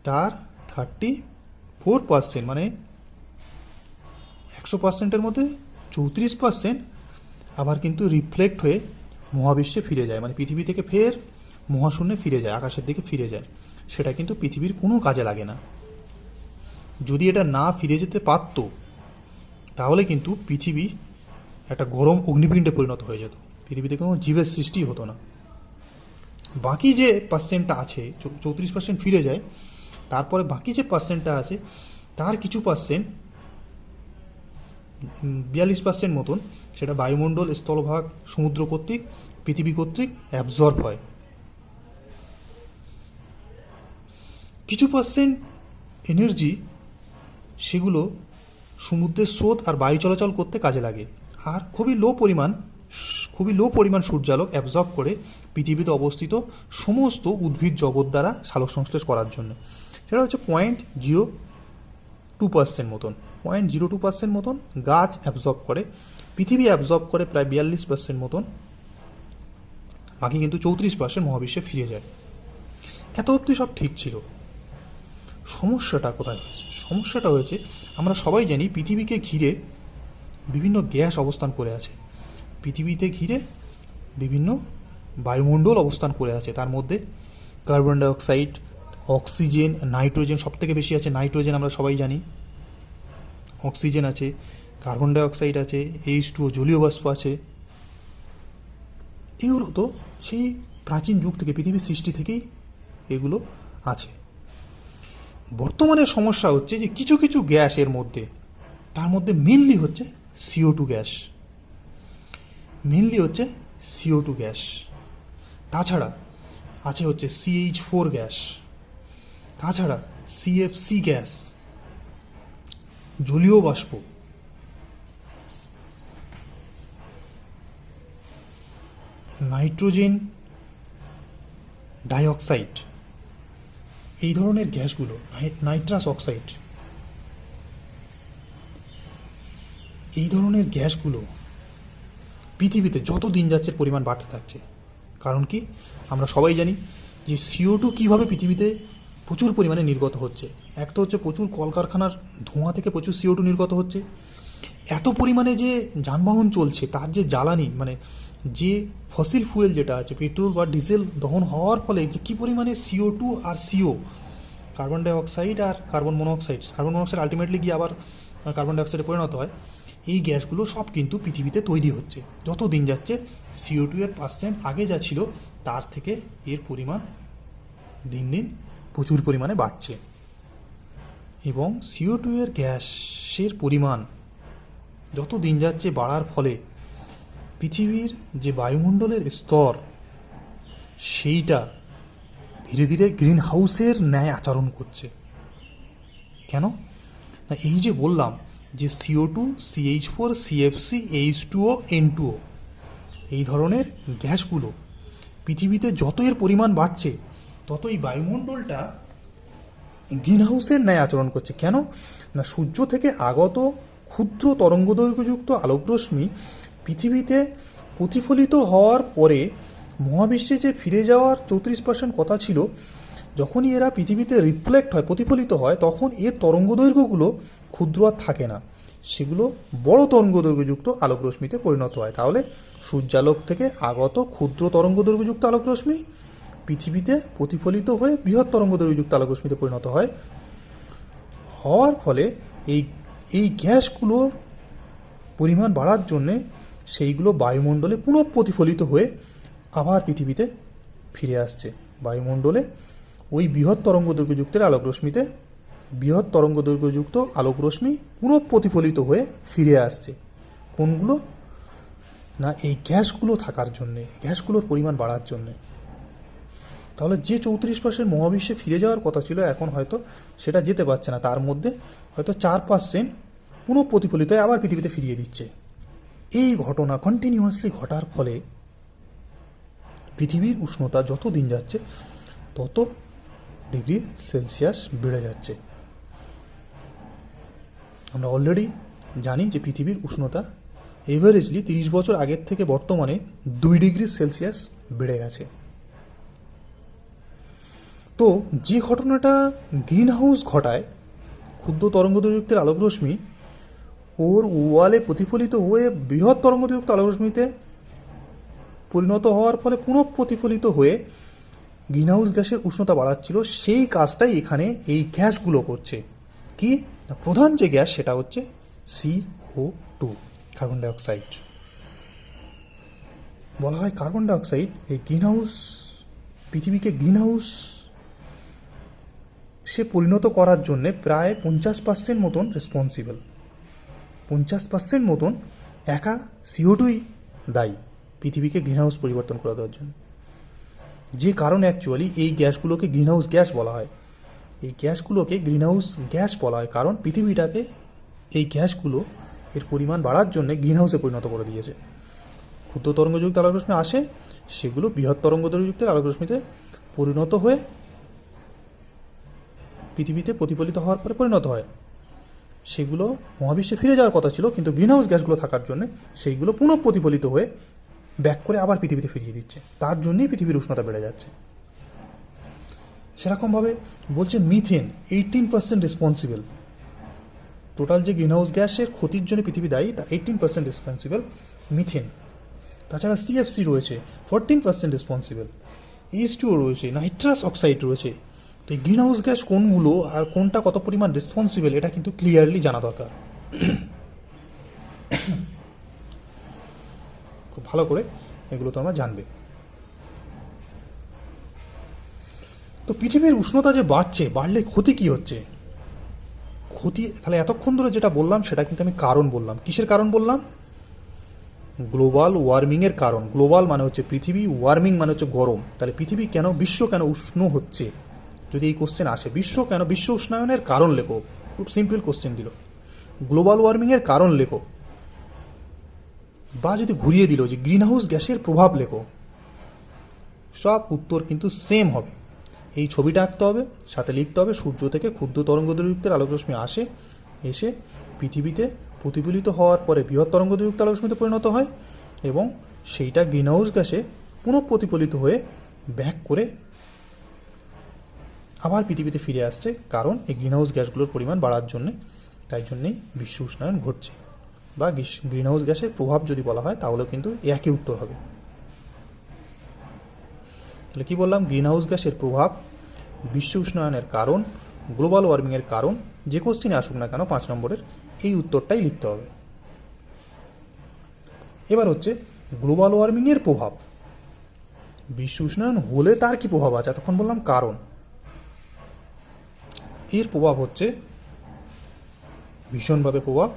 তার 34% মানে 100%-এর মধ্যে 34% আবার কিন্তু রিফ্লেক্ট হয়ে মহাবিশ্বে ফিরে যায়, মানে পৃথিবী থেকে ফের মহাশূন্যে ফিরে যায়, আকাশের দিকে ফিরে যায়। সেটা কিন্তু পৃথিবীর কোনো কাজে লাগে না। যদি এটা না ফিরে যেতে পারত, তাহলে কিন্তু পৃথিবী একটা গরম অগ্নিপিণ্ডে পরিণত হয়ে যেত, পৃথিবীতে কোনো জীবের সৃষ্টি হতো না। বাকি যে পার্সেন্টটা আছে, 34% ফিরে যায়, তারপরে বাকি যে পার্সেন্টটা আছে তার কিছু পার্সেন্ট, 42% মতন, সেটা বায়ুমণ্ডল, স্থলভাগ, সমুদ্র কর্তৃক, পৃথিবী কর্তৃক অ্যাবজর্ব হয়। কিছু পার্সেন্ট এনার্জি সেগুলো সমুদ্রের স্রোত আর বায়ু চলাচল করতে কাজে লাগে, আর খুবই লো পরিমাণ সূর্যালোক অ্যাবজর্ব করে পৃথিবীতে অবস্থিত সমস্ত উদ্ভিদ জগৎ দ্বারা সালোক সংশ্লেষ করার জন্য। সেটা হচ্ছে 0.02% মতন, 0.02% মতন গাছ অ্যাবজর্ব করে, পৃথিবী অ্যাবজর্ব করে প্রায় 42% মতন, বাকি কিন্তু 34% মহাবিশ্বে ফিরে যায়। এত অবধি সব ঠিক ছিল। সমস্যাটা কোথায় হয়েছে? সমস্যাটা হয়েছে, আমরা সবাই জানি পৃথিবীকে ঘিরে বিভিন্ন গ্যাস অবস্থান করে আছে, পৃথিবীতে ঘিরে বিভিন্ন বায়ুমণ্ডল অবস্থান করে আছে। তার মধ্যে কার্বন ডাইঅক্সাইড, অক্সিজেন, নাইট্রোজেন, সব থেকে বেশি আছে নাইট্রোজেন, আমরা সবাই জানি। অক্সিজেন আছে, কার্বন ডাইঅক্সাইড আছে, H2O জলীয় বাষ্প আছে। এগুলো তো সেই প্রাচীন যুগ থেকে, পৃথিবীর সৃষ্টি থেকেই এগুলো আছে। বর্তমানে সমস্যা হচ্ছে যে কিছু কিছু গ্যাস এর মধ্যে, তার মধ্যে মেনলি হচ্ছে CO2 গ্যাস, তাছাড়া আছে হচ্ছে CH4 গ্যাস, তাছাড়া CFC গ্যাস, জলীয় বাষ্প, নাইট্রোজেন ডাইঅক্সাইড, এই ধরনের গ্যাসগুলো, নাইট্রাস অক্সাইড, এই ধরনের গ্যাসগুলো পৃথিবীতে যত দিন যাচ্ছে পরিমাণ বাড়তে থাকছে। কারণ কি? আমরা সবাই জানি যে CO2 কীভাবে পৃথিবীতে প্রচুর পরিমাণে নির্গত হচ্ছে। এক তো হচ্ছে প্রচুর কলকারখানার ধোঁয়া থেকে প্রচুর CO2 নির্গত হচ্ছে, এত পরিমাণে যে যানবাহন চলছে তার যে জ্বালানি, মানে যে ফসিল ফুয়েল যেটা আছে, পেট্রোল বা ডিজেল দহন হওয়ার ফলে যে কী পরিমাণে CO2 আর CO, কার্বন ডাইঅক্সাইড আর কার্বন মনোক্সাইড আলটিমেটলি গিয়ে আবার কার্বন ডাইঅক্সাইডে পরিণত হয়, এই গ্যাসগুলো সব কিন্তু পৃথিবীতে তৈরি হচ্ছে। যত দিন যাচ্ছে CO2 এর পার্সেন্ট আগে যা ছিল তার থেকে এর পরিমাণ দিন দিন প্রচুর পরিমাণে বাড়ছে, এবং CO2 এর গ্যাসের পরিমাণ যত দিন যাচ্ছে বাড়ার ফলে পৃথিবীর যে বায়ুমণ্ডলের স্তর, সেইটা ধীরে ধীরে গ্রিন হাউসের ন্যায় আচরণ করছে। কেন না, এই যে বললাম যে CO2, CH4, CFC, H2O, N2O, এই ধরনের গ্যাসগুলো পৃথিবীতে যত এর পরিমাণ বাড়ছে তত এই বায়ুমণ্ডলটা গ্রিন হাউসের ন্যায় আচরণ করছে। কেন না, সূর্য থেকে আগত ক্ষুদ্র তরঙ্গদৈর্ঘ্যযুক্ত আলোকরশ্মি পৃথিবীতে প্রতিফলিত হওয়ার পরে মহাবিশ্বে যে ফিরে যাওয়ার 34% কথা ছিল, যখনই এরা পৃথিবীতে রিফ্লেক্ট হয়, প্রতিফলিত হয়, তখন এর তরঙ্গদৈর্ঘ্যগুলো ক্ষুদ্র আর থাকে না, সেগুলো বড় তরঙ্গদৈর্ঘ্যযুক্ত আলোকরশ্মিতে পরিণত হয়। তাহলে সূর্যালোক থেকে আগত ক্ষুদ্র তরঙ্গদৈর্ঘ্যযুক্ত আলোকরশ্মি পৃথিবীতে প্রতিফলিত হয়ে বৃহৎ তরঙ্গদৈর্ঘ্যযুক্ত আলোকরশ্মিতে পরিণত হওয়ার ফলে এই গ্যাসগুলোর পরিমাণ বাড়ার জন্যে সেইগুলো বায়ুমণ্ডলে পুনঃ প্রতিফলিত হয়ে আবার পৃথিবীতে ফিরে আসছে। বায়ুমণ্ডলে ওই বৃহৎ তরঙ্গদৈর্ঘ্যযুক্ত আলোকরশ্মি পুনঃ প্রতিফলিত হয়ে ফিরে আসছে। কোনগুলো না, এই গ্যাসগুলো থাকার জন্যে, গ্যাসগুলোর পরিমাণ বাড়ার জন্যে। তাহলে যে 34% মহাবিশ্বে ফিরে যাওয়ার কথা ছিল, এখন হয়তো সেটা যেতে পারছে না, তার মধ্যে হয়তো 4% পুনঃ প্রতিফলিত হয়ে আবার পৃথিবীতে ফিরিয়ে দিচ্ছে। এই ঘটনা কন্টিনিউয়াসলি ঘটার ফলে পৃথিবীর উষ্ণতা যত দিন যাচ্ছে তত ডিগ্রি সেলসিয়াস বেড়ে যাচ্ছে। আমরা অলরেডি জানি যে পৃথিবীর উষ্ণতা এভারেজলি 30 বছর আগের থেকে বর্তমানে 2 ডিগ্রি সেলসিয়াস বেড়ে গেছে। তো যে ঘটনাটা গ্রিন হাউস ঘটায়, ক্ষুদ্র তরঙ্গদৈর্ঘ্যের আলোকরশ্মি ওর ওয়ালে প্রতিফলিত হয়ে বৃহৎ তরঙ্গযুক্ত আলোকরশ্মিতে পরিণত হওয়ার ফলে পুনঃ প্রতিফলিত হয়ে গ্রিনহাউস গ্যাসের উষ্ণতা বাড়াচ্ছিল, সেই কাজটাই এখানে এই গ্যাসগুলো করছে। কি না, প্রধান যে গ্যাস সেটা হচ্ছে CO2, কার্বন ডাইঅক্সাইড। বলা হয় কার্বন ডাইঅক্সাইড এই গ্রিনহাউস, পৃথিবীকে গ্রিনহাউস সে পরিণত করার জন্য প্রায় 50% মতন রেসপন্সিবল। 50% মতন একা CO2ই দায়ী পৃথিবীকে গ্রিনহাউস পরিবর্তন করে দেওয়ার জন্য। যে কারণে অ্যাকচুয়ালি এই গ্যাসগুলোকে গ্রিনহাউস গ্যাস বলা হয়। এই গ্যাসগুলোকে গ্রিনহাউস গ্যাস বলা হয় কারণ পৃথিবীটাকে এই গ্যাসগুলো এর পরিমাণ বাড়ার জন্য গ্রিনহাউসে পরিণত করে দিয়েছে। ক্ষুদ্র তরঙ্গযুক্ত আলোকরশ্মি আসে, সেগুলো বৃহৎ তরঙ্গযুক্ত আলোকরশ্মিতে পরিণত হয়ে পৃথিবীতে প্রতিফলিত হওয়ার পরে পরিণত হয়। সেগুলো মহাবিশ্বে ফিরে যাওয়ার কথা ছিল, কিন্তু গ্রিনহাউস গ্যাসগুলো থাকার জন্য সেইগুলো পুনঃ প্রতিফলিত হয়ে ব্যাক করে আবার পৃথিবীতে ফিরিয়ে দিচ্ছে। তার জন্যই পৃথিবীর উষ্ণতা বেড়ে যাচ্ছে। সেরকমভাবে বলছে মিথেন 18% রেসপন্সিবল। টোটাল যে গ্রিনহাউস গ্যাসের ক্ষতির জন্য পৃথিবী দায়ী, তার 18% রেসপন্সিবল মিথেন। তাছাড়া CFC রয়েছে 14% রেসপন্সিবল। H2O রয়েছে, নাইট্রাস অক্সাইড রয়েছে। তো এই গ্রিনহাউস গ্যাস কোনগুলো আর কোনটা কত পরিমাণ রেসপন্সিবল এটা কিন্তু ক্লিয়ারলি জানা দরকার। খুব ভালো করে এগুলো তোমরা জানবে। তো পৃথিবীর উষ্ণতা যে বাড়লে ক্ষতি কি হচ্ছে? ক্ষতি তাহলে এতক্ষণ ধরে যেটা বললাম সেটা কিন্তু আমি কারণ বললাম। কিসের কারণ বললাম? গ্লোবাল ওয়ার্মিংয়ের কারণ। গ্লোবাল মানে হচ্ছে পৃথিবী, ওয়ার্মিং মানে হচ্ছে গরম। তাহলে পৃথিবী কেন, বিশ্ব কেন উষ্ণ হচ্ছে? যদি এই কোশ্চেন আসে, বিশ্ব উষ্ণায়নের কারণ লেখো। খুব সিম্পল কোশ্চেন দিল, গ্লোবাল ওয়ার্মিংয়ের কারণ লেখো। বা যদি ঘুরিয়ে দিল যে গ্রিনহাউস গ্যাসের প্রভাব লেখো, সব উত্তর কিন্তু সেম হবে। এই ছবিটা আঁকতে হবে, সাথে লিখতে হবে সূর্য থেকে ক্ষুদ্র তরঙ্গদৈর্ঘ্যের আলোকরশ্মি এসে পৃথিবীতে প্রতিফলিত হওয়ার পরে বৃহৎ তরঙ্গদৈর্ঘ্য আলোকরশ্মিতে পরিণত হয় এবং সেইটা গ্রিনহাউস গ্যাসে পুনঃ প্রতিফলিত হয়ে ব্যাক করে আবার পৃথিবীতে ফিরে আসছে, কারণ এই গ্রিনহাউস গ্যাসগুলোর পরিমাণ বাড়ার জন্যে। তাই জন্যেই বিশ্ব উষ্ণায়ন ঘটছে। বা গ্রিনহাউস গ্যাসের প্রভাব যদি বলা হয় তাহলেও কিন্তু একই উত্তর হবে। তাহলে কী বললাম? গ্রিনহাউস গ্যাসের প্রভাব, বিশ্ব উষ্ণায়নের কারণ, গ্লোবাল ওয়ার্মিংয়ের কারণ। যে কোশ্চেনে আসুক না কেন 5 নম্বরের এই উত্তরটাই লিখতে হবে। এবার হচ্ছে গ্লোবাল ওয়ার্মিংয়ের প্রভাব। বিশ্ব উষ্ণায়ন হলে তার কি প্রভাব আছে? এতক্ষণ বললাম কারণ। এর প্রভাব হচ্ছে ভীষণভাবে প্রভাব।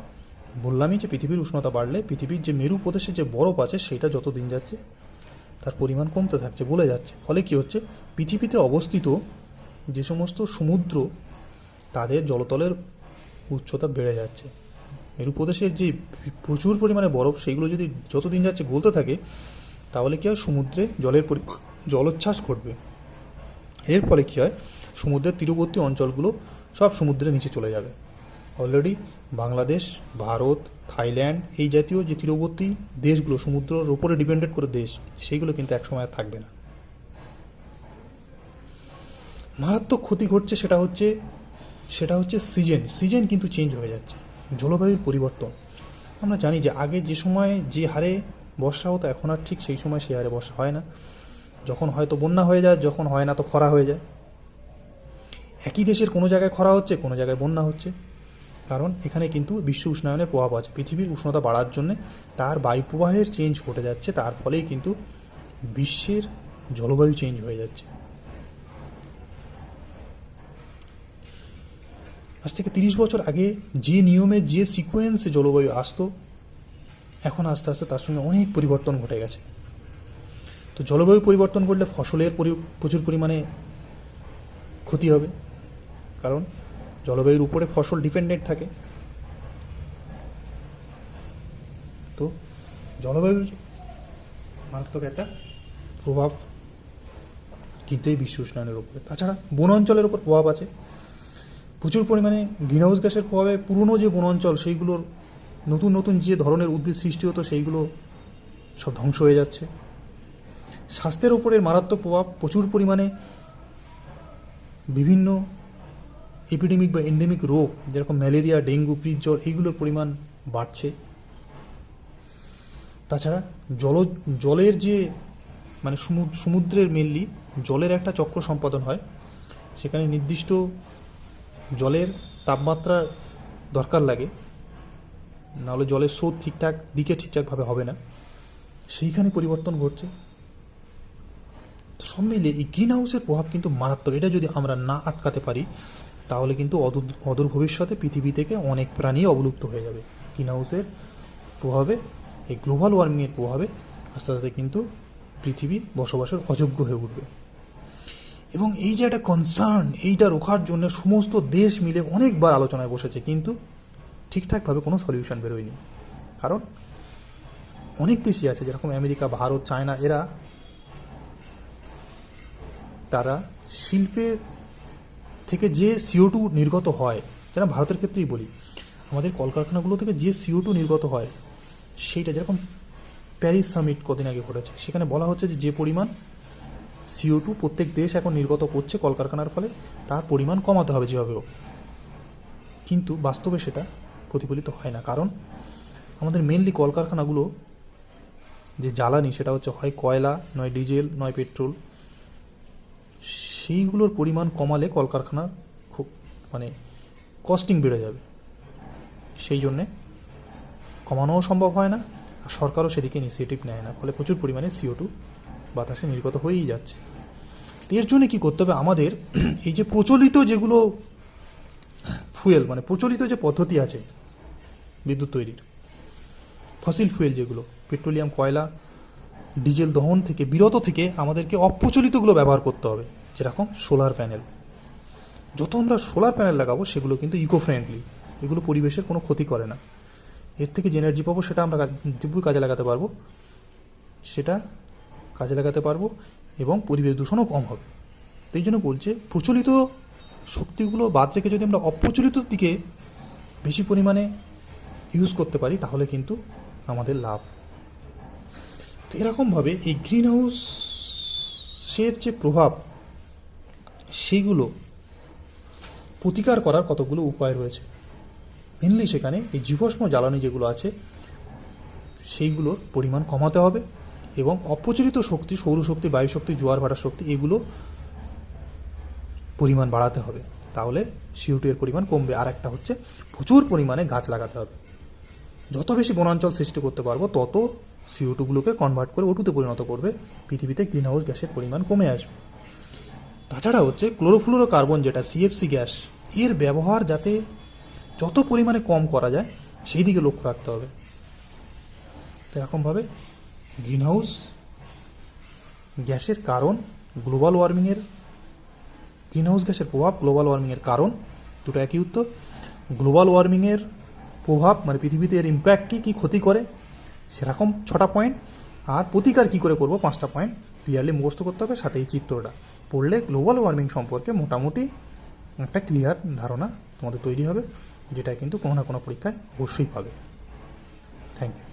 বললামই যে পৃথিবীর উষ্ণতা বাড়লে পৃথিবীর যে মেরু প্রদেশে যে বরফ আছে সেটা যত দিন যাচ্ছে তার পরিমাণ কমতে থাকছে, গলে যাচ্ছে। ফলে কি হচ্ছে? পৃথিবীতে অবস্থিত যে সমস্ত সমুদ্র তাদের জলতলের উচ্চতা বেড়ে যাচ্ছে। মেরু প্রদেশের যে প্রচুর পরিমাণে বরফ সেইগুলো যদি যত দিন যাচ্ছে গলতে থাকে, তাহলে কী হয়? সমুদ্রে জলোচ্ছ্বাস ঘটবে। এর ফলে কী হয়? সমুদ্রের তীরবর্তী অঞ্চলগুলো সব সমুদ্রের নিচে চলে যাবে। অলরেডি বাংলাদেশ, ভারত, থাইল্যান্ড এই জাতীয় যে তীরবর্তী দেশগুলো সমুদ্রের ওপরে ডিপেন্ডেড করে দেশ, সেইগুলো কিন্তু একসময় থাকবে না। মারাত্মক ক্ষতি ঘটছে, সেটা হচ্ছে সিজন কিন্তু চেঞ্জ হয়ে যাচ্ছে। জলবায়ুর পরিবর্তন। আমরা জানি যে আগে যে সময় যে হারে বর্ষা হতো এখন আর ঠিক সেই সময় সেই হারে বর্ষা হয় না। যখন হয়তো বন্যা হয়ে যায়, যখন হয় না তো খরা হয়ে যায়। একই দেশের কোনো জায়গায় খরা হচ্ছে, কোনো জায়গায় বন্যা হচ্ছে, কারণ এখানে কিন্তু বিশ্ব উষ্ণায়নের প্রভাব আছে। পৃথিবীর উষ্ণতা বাড়ার জন্যে তার বায়ুপ্রবাহের চেঞ্জ ঘটে যাচ্ছে, তার ফলেই কিন্তু বিশ্বের জলবায়ু চেঞ্জ হয়ে যাচ্ছে। আজ থেকে 30 বছর আগে যে নিয়মে যে সিকোয়েন্সে জলবায়ু আসতো, এখন আস্তে আস্তে তার সঙ্গে অনেক পরিবর্তন ঘটে গেছে। তো জলবায়ু পরিবর্তন করলে ফসলের প্রচুর পরিমাণে ক্ষতি হবে, কারণ জলবায়ুর উপরে ফসল ডিপেন্ডেন্ট থাকে। তো জলবায়ুর মারাত্মক একটা প্রভাব কিন্তু এই বিশ্ব উষ্ণায়নের উপরে। তাছাড়া বন অঞ্চলের উপর প্রভাব আছে প্রচুর পরিমাণে। গ্রিনহাউস গ্যাসের প্রভাবে পুরনো যে বন অঞ্চল সেইগুলোর নতুন নতুন যে ধরনের উদ্ভিদ সৃষ্টি হতো সেইগুলো সব ধ্বংস হয়ে যাচ্ছে। স্বাস্থ্যের উপরের মারাত্মক প্রভাব, প্রচুর পরিমাণে বিভিন্ন এপিডেমিক বা এন্ডেমিক রোগ যেরকম ম্যালেরিয়া, ডেঙ্গু, পিতজ্বর এইগুলোর পরিমাণ বাড়ছে। তাছাড়া জলের যে মানে সমুদ্রের মেনলি জলের একটা চক্র সম্পাদন হয়, সেখানে নির্দিষ্ট জলের তাপমাত্রা দরকার লাগে, নাহলে জলের স্রোত ঠিকঠাকভাবে হবে না, সেইখানে পরিবর্তন ঘটছে। তো সব মিলিয়ে এই গ্রিন হাউসের প্রভাব কিন্তু মারাত্মক। এটা যদি আমরা না আটকাতে পারি তাহলে কিন্তু অদূর ভবিষ্যতে পৃথিবী থেকে অনেক প্রাণী অবলুপ্ত হয়ে যাবে। গ্রিন হাউসের প্রভাবে, এই গ্লোবাল ওয়ার্মিংয়ের প্রভাবে আস্তে আস্তে কিন্তু পৃথিবী বসবাসের অযোগ্য হয়ে উঠবে। এবং এই যে একটা কনসার্ন, এইটা রোখার জন্য সমস্ত দেশ মিলে অনেকবার আলোচনায় বসেছে, কিন্তু ঠিকঠাকভাবে কোনো সলিউশন বেরোয়নি। কারণ অনেক দেশই আছে, যেরকম আমেরিকা, ভারত, চায়না, তারা শিল্পের থেকে যে CO2 নির্গত হয়, যেরকম ভারতের ক্ষেত্রেই বলি, আমাদের কলকারখানাগুলো থেকে যে CO2 নির্গত হয়, সেইটা যেরকম প্যারিস সামিট কদিন আগে ঘটেছে, সেখানে বলা হচ্ছে যে পরিমাণ CO2 প্রত্যেক দেশ এখন নির্গত করছে কলকারখানার ফলে, তার পরিমাণ কমাতে হবে যেভাবেও। কিন্তু বাস্তবে সেটা প্রতিফলিত হয় না। কারণ আমাদের মেনলি কলকারখানাগুলো যে জ্বালানি, সেটা হচ্ছে হয় কয়লা, নয় ডিজেল, নয় পেট্রোল। সেইগুলোর পরিমাণ কমালে কলকারখানার খুব কস্টিং বেড়ে যাবে, সেই জন্যে কমানোও সম্ভব হয় না, আর সরকারও সেদিকে ইনিশিয়েটিভ নেয় না, ফলে প্রচুর পরিমাণে CO2 বাতাসে নির্গত হয়েই যাচ্ছে। এর জন্য কী করতে হবে আমাদের, এই যে প্রচলিত যেগুলো ফুয়েল, প্রচলিত যে পদ্ধতি আছে বিদ্যুৎ তৈরির, ফসিল ফুয়েল যেগুলো পেট্রোলিয়াম, কয়লা, ডিজেল দহন থেকে বিরত থেকে আমাদেরকে অপ্রচলিতগুলো ব্যবহার করতে হবে। যেরকম সোলার প্যানেল, যত আমরা সোলার প্যানেল লাগাবো সেগুলো কিন্তু ইকো ফ্রেন্ডলি, এগুলো পরিবেশের কোনো ক্ষতি করে না। এর থেকে যে এনার্জি পাবো সেটা আমরা দিব্যই কাজে লাগাতে পারবো, এবং পরিবেশ দূষণও কম হবে। তো এই জন্য বলছে প্রচলিত শক্তিগুলো বাদ রেখে যদি আমরা অপ্রচলিত দিকে বেশি পরিমাণে ইউজ করতে পারি তাহলে কিন্তু আমাদের লাভ। তো এরকমভাবে এই গ্রিন হাউসের যে প্রভাব, সেইগুলো প্রতিকার করার কতগুলো উপায় রয়েছে। মেনলি সেখানে এই জীবাশ্ম জ্বালানি যেগুলো আছে সেইগুলোর পরিমাণ কমাতে হবে, এবং অপ্রচলিত শক্তি, সৌরশক্তি, বায়ুশক্তি, জোয়ার ভাটার শক্তি, এগুলো পরিমাণ বাড়াতে হবে, তাহলে CO2 এর পরিমাণ কমবে। আর একটা হচ্ছে প্রচুর পরিমাণে গাছ লাগাতে হবে। যত বেশি বনাঞ্চল সৃষ্টি করতে পারবো তত CO2গুলোকে কনভার্ট করে O2তে পরিণত করবে, পৃথিবীতে গ্রিন হাউস গ্যাসের পরিমাণ কমে আসবে। তাছাড়া হচ্ছে ক্লোরোফ্লুরোকার্বন, যেটা CFC গ্যাস, এর ব্যবহার যাতে যত পরিমাণে কম করা যায় সেই দিকে লক্ষ্য রাখতে হবে। তো এরকমভাবে গ্রিন হাউস গ্যাসের কারণ, গ্রিন হাউস গ্যাসের প্রভাব, গ্লোবাল ওয়ার্মিংয়ের কারণ, দুটো একই উত্তর। গ্লোবাল ওয়ার্মিংয়ের প্রভাব পৃথিবীতে এর ইম্প্যাক্ট কী ক্ষতি করে, সেরকম 6টা পয়েন্ট, আর প্রতিকার কী করে করবো 5টা পয়েন্ট ক্লিয়ারলি মুখস্থ করতে হবে। সাথে এই চিত্রটা পড়লে গ্লোবাল ওয়ার্মিং সম্পর্কে মোটামুটি একটা ক্লিয়ার ধারণা তোমাদের তৈরি হবে, যেটা কিন্তু কোনো না কোনো পরীক্ষায় অবশ্যই পাবে। Thank you.